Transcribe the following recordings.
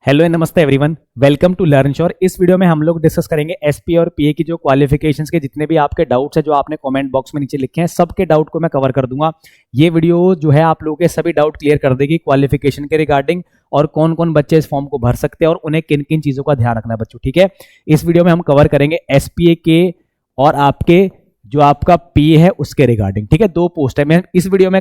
Hello and नमस्ते everyone, welcome to learn sure. इस video में हम लोग डिस्कस करेंगे एसपी और पीए की जो क्वालिफिकेशंस के जितने भी आपके डाउट्स है जो आपने कमेंट बॉक्स में नीचे लिखे हैं, सबके डाउट को मैं कवर कर दूंगा। ये वीडियो जो है आप लोगों के सभी डाउट क्लियर कर देगी क्वालिफिकेशन के रिगार्डिंग, और कौन कौन बच्चे इस फॉर्म को भर सकते हैं और उन्हें किन किन चीजों का ध्यान रखना है बच्चों। ठीक है, इस वीडियो में हम कवर करेंगे एसपीए के और आपके जो आपका पीए है उसके रिगार्डिंग। ठीक है, दो पोस्ट है, मैं इस वीडियो में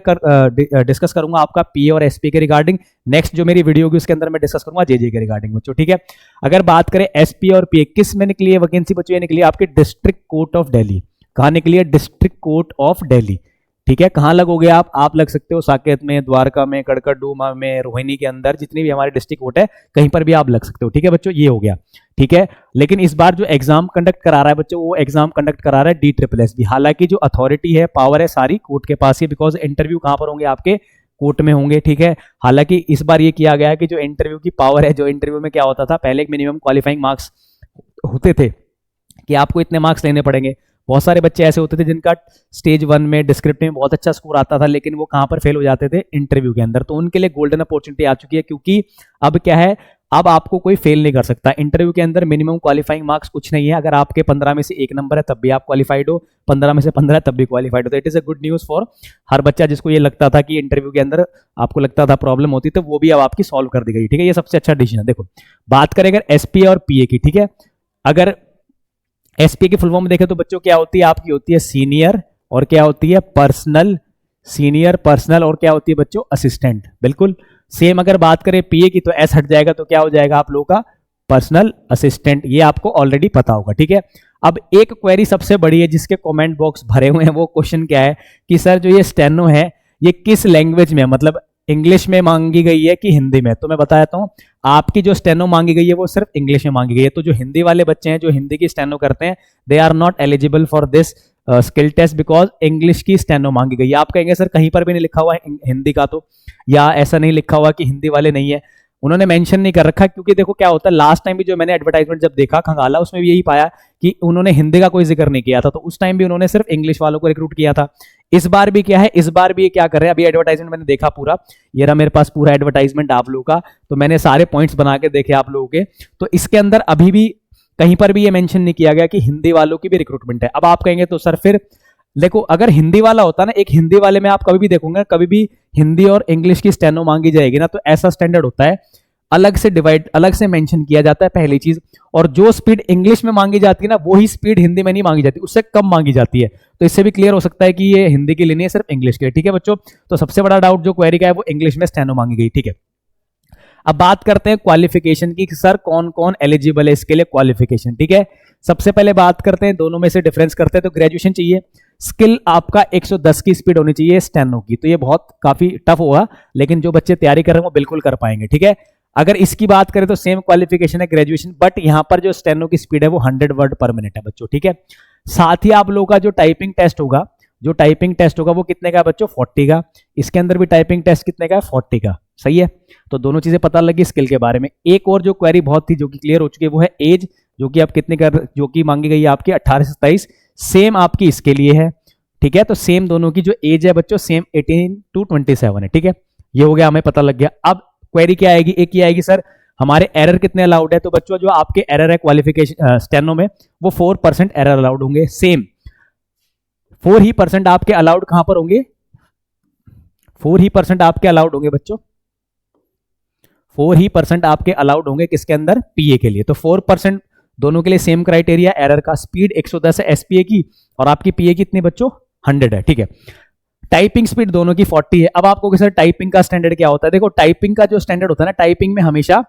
डिस्कस करूंगा आपका पीए और एसपी के रिगार्डिंग। नेक्स्ट जो मेरी वीडियो होगी उसके अंदर मैं डिस्कस करूंगा जेजे के रिगार्डिंग बच्चों। ठीक है, अगर बात करें एसपी और पीए किस में निकली है वैकेंसी बच्चों, ये निकली है आपके डिस्ट्रिक्ट कोर्ट ऑफ दिल्ली। कहां निकली है? District court of Delhi. ठीक है, कहां लगोगे आप लग सकते हो साकेत में, द्वारका में, कड़कड़डूमा में, रोहिणी के अंदर जितनी भी हमारे डिस्ट्रिक्ट कोर्ट है कहीं पर भी आप लग सकते हो। ठीक है बच्चों, ये हो गया। ठीक है, लेकिन इस बार जो एग्जाम कंडक्ट करा रहा है बच्चों, वो एग्जाम कंडक्ट करा रहा है DSSS। हालांकि जो अथॉरिटी है, पावर है, सारी कोर्ट के पास ही, बिकॉज इंटरव्यू कहां पर होंगे? आपके कोर्ट में होंगे। ठीक है, हालांकि इस बार ये किया गया है कि जो इंटरव्यू की पावर है, जो इंटरव्यू में क्या होता था पहले, एक मिनिमम क्वालिफाइंग मार्क्स होते थे कि आपको इतने मार्क्स लेने पड़ेंगे। बहुत सारे बच्चे ऐसे होते थे जिनका स्टेज 1 में डिस्क्रिप्टिव में बहुत अच्छा स्कोर आता था, लेकिन वो कहां पर फेल हो जाते थे? इंटरव्यू के अंदर। तो उनके लिए गोल्डन अपॉर्चुनिटी आ चुकी है, क्योंकि अब क्या है, अब आपको कोई फेल नहीं कर सकता। इंटरव्यू के अंदर मिनिमम क्वालिफाइंग मार्क्स कुछ नहीं है। अगर आपके 15 में से 1 नंबर है तब भी आप क्वालिफाइड हो, 15 में से 15 है तब भी क्वालिफाइड हो। तो it is a good news for her बच्चा जिसको ये लगता था कि इंटरव्यू के अंदर आपको लगता था प्रॉब्लम होती, तो वो भी अब आपकी सॉल्व कर दी गई। ठीक है, ये सबसे अच्छा डिसीजन है। देखो, बात करें अगर एसपी और पीए की। ठीक है, अगर एसपी की फुल फॉर्म देखें तो बच्चों क्या होती है? आपकी होती है सीनियर, और क्या होती है? पर्सनल। सीनियर, पर्सनल, और क्या होती है बच्चों? असिस्टेंट। बिल्कुल सेम। अगर बात करें पीए की तो एस हट जाएगा, तो क्या हो जाएगा आप लोगों का? Personal assistant. ये आपको ऑलरेडी पता होगा। ठीक है, अब एक क्वेरी सबसे बड़ी है जिसके कमेंट बॉक्स भरे हुए हैं, वो क्वेश्चन क्या है कि सर जो ये स्टेनो है ये किस लैंग्वेज में, मतलब इंग्लिश में मांगी गई है कि हिंदी में? तो मैं बताता हूं, आपकी जो स्टेनो मांगी गई है वो सिर्फ इंग्लिश में मांगी गई है। तो जो हिंदी वाले बच्चे हैं जो हिंदी की स्टेनो करते हैं, they are not eligible for this skill test, because English की स्टेनो मांगी गई है। आप कहेंगे सर कहीं पर भी नहीं लिखा हुआ है हिंदी का, तो या ऐसा नहीं लिखा हुआ कि हिंदी वाले नहीं है, उन्होंने मेंशन नहीं कर रखा। क्योंकि देखो क्या होता है, लास्ट टाइम भी जो मैंने एडवर्टाइजमेंट जब देखा खंगाला, उसमें भी यही पाया कि उन्होंने हिंदी का कोई जिक्र नहीं किया था। तो उस टाइम भी उन्होंने सिर्फ इंग्लिश वालों को रिक्रूट किया था। इस बार भी क्या है, इस बार भी ये क्या कर रहे हैं, अभी एडवर्टाइजमेंट मैंने देखा पूरा, ये रहा मेरे पास पूरा एडवर्टाइजमेंट आप लोगों का, तो मैंने सारे पॉइंट्स बना के देखे आप लोगों के। तो इसके अंदर अभी भी कहीं पर भी ये मेंशन नहीं किया गया कि हिंदी वालों की भी रिक्रूटमेंट है। अब आप कहेंगे तो सर फिर देखो, अगर हिंदी वाला होता ना, एक हिंदी वाले में आप कभी भी देखोगे, कभी भी हिंदी और इंग्लिश की स्टेनो मांगी जाएगी ना, तो ऐसा स्टैंडर्ड होता है, अलग से डिवाइड, अलग से मेंशन किया जाता है पहली चीज। और जो स्पीड इंग्लिश में मांगी जाती है ना, वही स्पीड हिंदी में नहीं मांगी जाती, उससे कम मांगी जाती है। तो इससे भी क्लियर हो सकता है कि ये हिंदी की लेनी है, सिर्फ इंग्लिश के। ठीक है बच्चों, तो सबसे बड़ा डाउट जो क्वेरी का है वो इंग्लिश में स्टेनो मांगी गई। ठीक है, अब बात करते हैं क्वालिफिकेशन की, सर कौन कौन एलिजिबल है इसके लिए क्वालिफिकेशन। ठीक है, सबसे पहले बात करते हैं, दोनों में से डिफरेंस करते हैं। तो ग्रेजुएशन चाहिए, स्किल आपका 110 की स्पीड होनी चाहिए स्टेनो की। तो ये बहुत काफी टफ होगा, लेकिन जो बच्चे तैयारी कर रहे हैं वो बिल्कुल कर पाएंगे। ठीक है, अगर इसकी बात करें तो सेम क्वालिफिकेशन है ग्रेजुएशन, बट यहां पर जो स्टेनो की स्पीड है वो 100 वर्ड पर मिनट है बच्चों। ठीक है, साथ ही आप लोगों का जो टाइपिंग टेस्ट होगा, वो कितने का है बच्चों? 40 का। इसके अंदर भी टाइपिंग टेस्ट कितने का है? 40 का। सही है, तो दोनों चीजें पता लगी स्किल के बारे में। एक और जो क्वेरी बहुत थी जो कि क्लियर हो चुकी है वो है एज, जो कि आप कितने कर, जो कि मांगी गई है आपकी 18 से 27, सेम आपकी इसके लिए है। ठीक है, तो सेम दोनों की जो एज है बच्चों, सेम 18 to 27 है। ठीक है, ये हो गया, हमें पता लग गया। अब क्वेरी क्या आएगी? एक ही आएगी, सर हमारे एरर कितने अलाउड है? तो बच्चों जो आपके एरर है क्वालिफिकेशन स्टेनो में, वो 4% एरर अलाउड होंगे। सेम 4% आपके अलाउड कहां पर होंगे? 4% आपके अलाउड होंगे बच्चों, 4% आपके अलाउड होंगे किसके अंदर? पीए के लिए। तो 4% दोनों के लिए सेम क्राइटेरिया एरर का। स्पीड 110 है एसपीए की, और आपकी पीए की इतनी बच्चों? 100 है। ठीक है, टाइपिंग स्पीड दोनों की 40 है। अब आपको सर टाइपिंग का स्टैंडर्ड क्या होता है? देखो, टाइपिंग का जो स्टैंडर्ड होता है ना, टाइपिंग में हमेशा,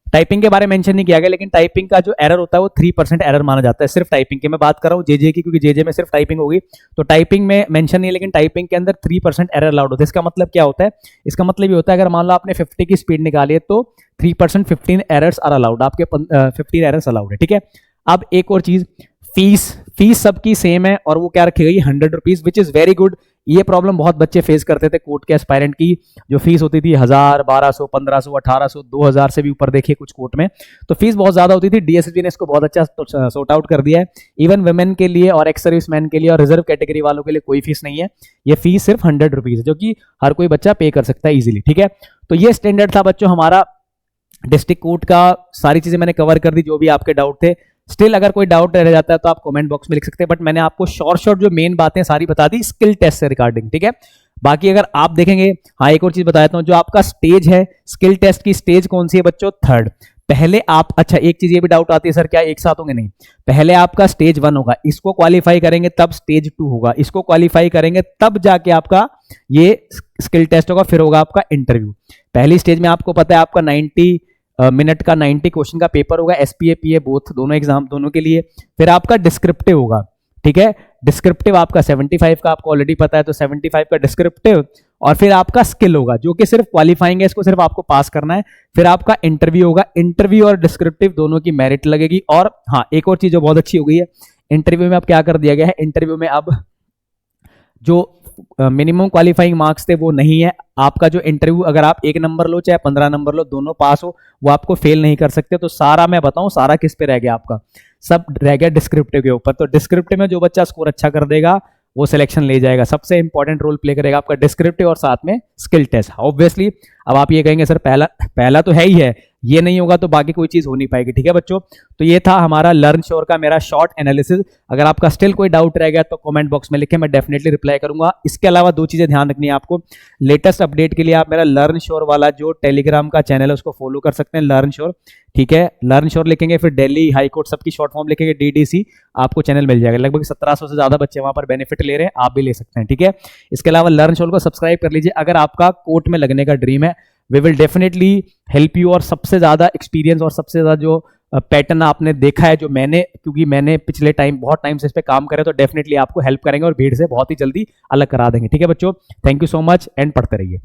टाइपिंग के बारे में मेंशन नहीं किया गया, लेकिन टाइपिंग का जो एरर होता है वो 3% एरर माना जाता है। सिर्फ टाइपिंग की मैं बात कर रहा हूँ, जेजे की, क्योंकि जेजे में सिर्फ टाइपिंग होगी, तो टाइपिंग में मेंशन नहीं है, लेकिन टाइपिंग के अंदर 3% एरर अलाउड होता है। इसका मतलब क्या होता है? इसका मतलब ये होता है, अगर मान लो आपने 50 की स्पीड निकाली है तो 3% 15 एरर्स आर अलाउड, आपके 15 एरर्स अलाउड है। ठीक है, अब एक और चीज, फीस सबकी सेम है, और वो क्या रखी गई? 100 rupees, which is very good. ये प्रॉब्लम बहुत बच्चे फेस करते थे कोर्ट के एस्पायरेंट की, जो फीस होती थी 1000, 1200, 1500, 1800, 2000 से भी ऊपर देखिए कुछ कोर्ट में, तो फीस बहुत ज्यादा होती थी। डीएसएसबी ने इसको बहुत अच्छा सॉर्ट आउट कर दिया है। इवन वुमेन के लिए और एक्स सर्विस मैन के लिए और रिजर्व कैटेगरी वालों के लिए कोई फीस नहीं है, ये फीस सिर्फ 100 रुपीज है, जो कि हर कोई बच्चा पे कर सकता है इजिली। ठीक है, तो ये स्टैंडर्ड था बच्चों हमारा डिस्ट्रिक्ट कोर्ट का सारी चीजें मैंने कवर कर दी, जो भी आपके डाउट थे। स्टिल अगर कोई डाउट रह जाता है तो आप कमेंट बॉक्स में लिख सकते हैं, बट मैंने आपको शॉर्ट जो मेन बातें सारी बता दी स्किल टेस्ट से रिगार्डिंग, ठीक है। बाकी अगर आप देखेंगे, हाँ एक और चीज बता देता हूं, जो आपका स्टेज है स्किल टेस्ट की, स्टेज कौन सी है बच्चों? थर्ड। पहले आप, अच्छा एक चीज ये भी डाउट आती है सर क्या एक साथ होंगे? नहीं, पहले आपका स्टेज 1 होगा, इसको क्वालिफाई करेंगे तब स्टेज 2 होगा, इसको क्वालिफाई करेंगे तब जाके आपका ये स्किल टेस्ट होगा, फिर होगा आपका इंटरव्यू। पहली स्टेज में आपको पता है आपका 90 मिनट का 90 क्वेश्चन का पेपर होगा, एसपीए पीए बोथ, दोनों एग्जाम दोनों के लिए। फिर आपका डिस्क्रिप्टिव होगा, ठीक है। डिस्क्रिप्टिव आपका 75 का आपको ऑलरेडी पता है, तो 75 का डिस्क्रिप्टिव। और फिर आपका स्किल होगा जो कि सिर्फ क्वालिफाइंग है, इसको सिर्फ आपको पास करना है। फिर आपका इंटरव्यू होगा, इंटरव्यू और डिस्क्रिप्टिव दोनों की मेरिट लगेगी। और हाँ एक और चीज जो बहुत अच्छी हो गई है, इंटरव्यू में अब क्या कर दिया गया है, इंटरव्यू में अब जो मिनिमम क्वालिफाइंग मार्क्स थे वो नहीं है। आपका जो इंटरव्यू, अगर आप 1 नंबर लो चाहे 15 नंबर लो, दोनों पास हो, वो आपको फेल नहीं कर सकते। तो सारा मैं बताऊं, सारा किस पे रह गया आपका? सब रह गया डिस्क्रिप्टिव के ऊपर। तो डिस्क्रिप्टिव में जो बच्चा स्कोर अच्छा कर देगा वो सिलेक्शन ले जाएगा। सबसे इंपॉर्टेंट रोल प्ले करेगा आपका डिस्क्रिप्टिव और साथ में स्किल टेस्ट। ऑब्वियसली अब आप ये कहेंगे सर पहला तो है ही है, ये नहीं होगा तो बाकी कोई चीज हो नहीं पाएगी, ठीक है बच्चों। तो ये था हमारा लर्न श्योर का मेरा शॉर्ट एनालिसिस। अगर आपका स्टिल कोई डाउट रह गया तो कमेंट बॉक्स में लिखें, मैं डेफिनेटली रिप्लाई करूंगा। इसके अलावा 2 चीजें ध्यान रखनी है आपको। लेटेस्ट अपडेट के लिए आप मेरा लर्न श्योर वाला जो टेलीग्राम का चैनल है उसको फॉलो कर सकते हैं, लर्न श्योर, ठीक है। लर्न श्योर लिखेंगे, फिर दिल्ली हाई कोर्ट सबकी शॉर्ट फॉर्म लिखेंगे DDC, आपको चैनल मिल जाएगा। लगभग 1700 से ज्यादा बच्चे वहां पर बेनिफिट ले रहे हैं, आप भी ले सकते हैं, ठीक है। इसके अलावा लर्न श्योर को सब्सक्राइब कर लीजिए अगर आपका कोर्ट में लगने का ड्रीम है। We will definitely help you. और सबसे ज्यादा एक्सपीरियंस और सबसे ज्यादा जो पैटर्न आपने देखा है, जो मैंने, क्योंकि मैंने पिछले बहुत टाइम से इस पे काम करे, तो डेफिनेटली आपको हेल्प करेंगे और भीड़ से बहुत ही जल्दी अलग करा देंगे, ठीक है बच्चों। Thank you so much and पढ़ते रहिए।